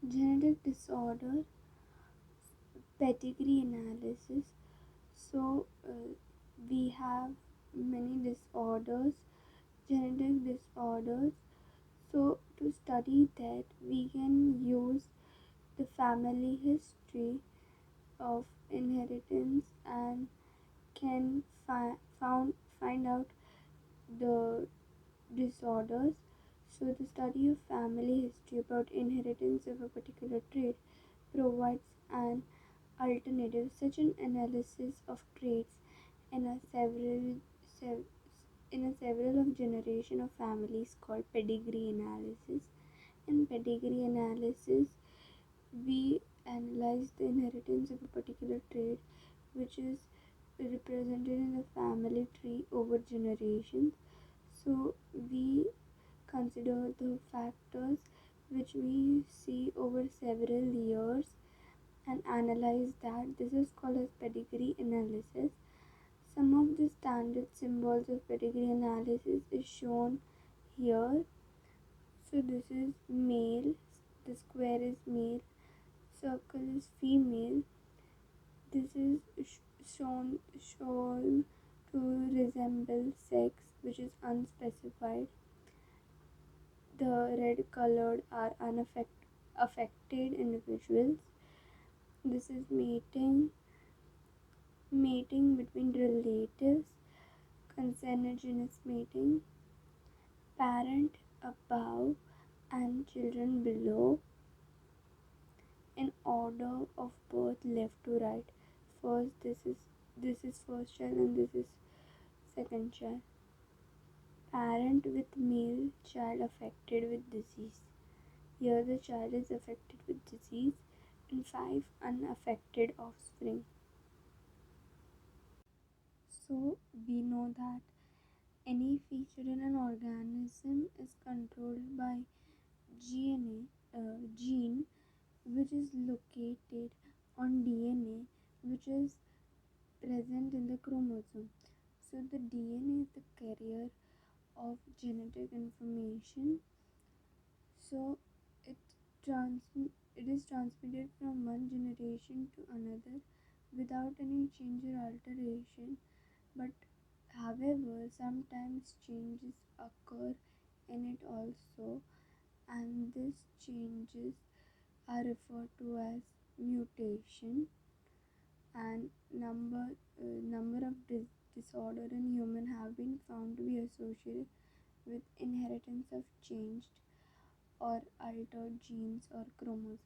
Genetic disorder pedigree analysis. So, we have many disorders, genetic disorders. So, to study that, we can use the family history of inheritance and can find out the disorders. So, the study of family history about inheritance of a particular trait provides an alternative. Such an analysis of traits in a sev- several of generation of families called pedigree analysis. In pedigree analysis, we analyze the inheritance of a particular trait which is represented in the family tree over generations. So we consider the factors which we see over several years and analyze that. This is called as pedigree analysis. Some of the standard symbols of pedigree analysis is shown here. So this is male, the square is male, circle is female. This is shown to resemble sex, which is unspecified. The red colored are affected individuals. This is mating between relatives, consanguineous mating, parent above and children below, in order of birth left to right. First, this is first child and this is second child. Parent with male child affected with disease. Here the child is affected with disease and 5 unaffected offspring. So we know that any feature in an organism is controlled by gene which is located on DNA which is present in the chromosome. So the DNA is the carrier of genetic information. So it it is transmitted from one generation to another without any change or alteration. But however, sometimes changes occur in it also, and these changes are referred to as mutation. And number of disorder in human have been found to be associated with inheritance of changed or altered genes or chromosomes.